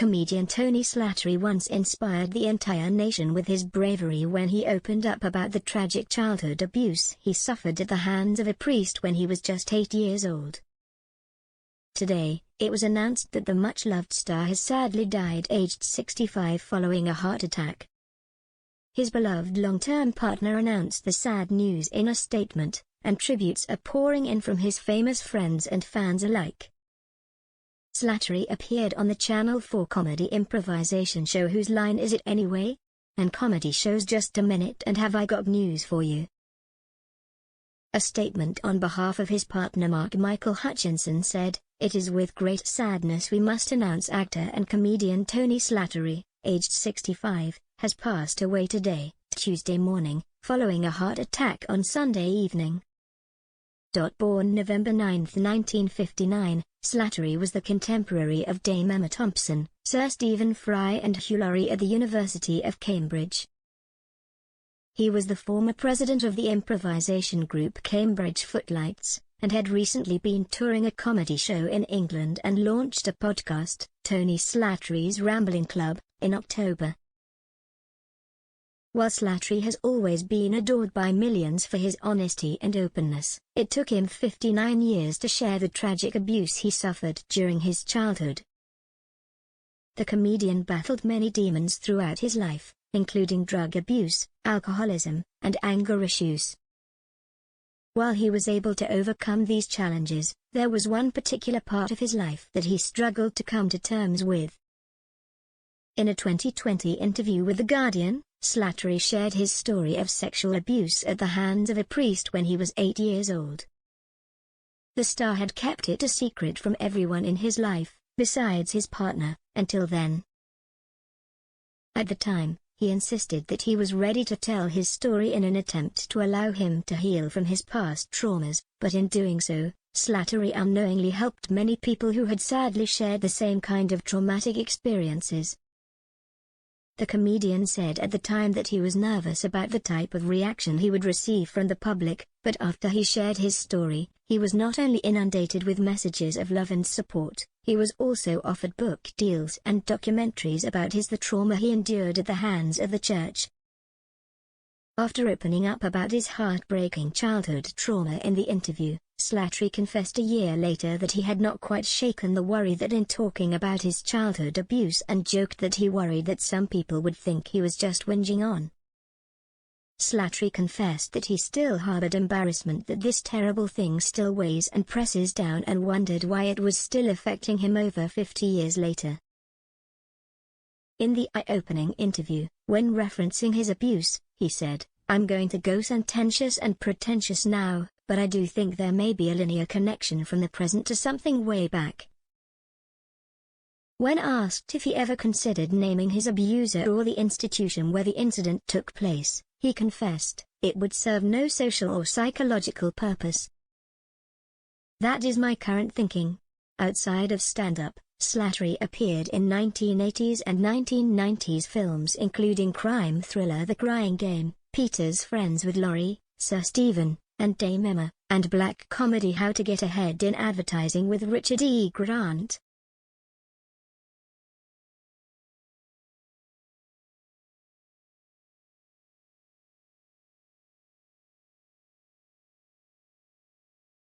Comedian Tony Slattery once inspired the entire nation with his bravery when he opened up about the tragic childhood abuse he suffered at the hands of a priest when he was just 8 years old. Today, it was announced that the much-loved star has sadly died aged 65 following a heart attack. His beloved long-term partner announced the sad news in a statement, and tributes are pouring in from his famous friends and fans alike. Slattery appeared on the Channel 4 comedy improvisation show Whose Line Is It Anyway? And comedy shows Just a Minute and Have I Got News For You. A statement on behalf of his partner Mark Michael Hutchinson said, "It is with great sadness we must announce actor and comedian Tony Slattery, aged 65, has passed away today, Tuesday morning, following a heart attack on Sunday evening." Born November 9, 1959, Slattery was the contemporary of Dame Emma Thompson, Sir Stephen Fry and Hugh Laurie at the University of Cambridge. He was the former president of the improvisation group Cambridge Footlights, and had recently been touring a comedy show in England and launched a podcast, Tony Slattery's Rambling Club, in October. While Slattery has always been adored by millions for his honesty and openness, it took him 59 years to share the tragic abuse he suffered during his childhood. The comedian battled many demons throughout his life, including drug abuse, alcoholism, and anger issues. While he was able to overcome these challenges, there was one particular part of his life that he struggled to come to terms with. In a 2020 interview with The Guardian, Slattery shared his story of sexual abuse at the hands of a priest when he was 8 years old. The star had kept it a secret from everyone in his life, besides his partner, until then. At the time, he insisted that he was ready to tell his story in an attempt to allow him to heal from his past traumas, but in doing so, Slattery unknowingly helped many people who had sadly shared the same kind of traumatic experiences. The comedian said at the time that he was nervous about the type of reaction he would receive from the public, but after he shared his story, he was not only inundated with messages of love and support, he was also offered book deals and documentaries about the trauma he endured at the hands of the church. After opening up about his heartbreaking childhood trauma in the interview, Slattery confessed a year later that he had not quite shaken the worry that in talking about his childhood abuse and joked that he worried that some people would think he was just whinging on. Slattery confessed that he still harbored embarrassment that this terrible thing still weighs and presses down and wondered why it was still affecting him over 50 years later. In the eye-opening interview, when referencing his abuse, he said, "I'm going to go sententious and pretentious now, but I do think there may be a linear connection from the present to something way back." When asked if he ever considered naming his abuser or the institution where the incident took place, he confessed, "It would serve no social or psychological purpose. That is my current thinking." Outside of stand-up, Slattery appeared in 1980s and 1990s films including crime thriller The Crying Game, Peter's Friends with Laurie, Sir Stephen, and Dame Emma, and black comedy How to Get Ahead in Advertising with Richard E. Grant.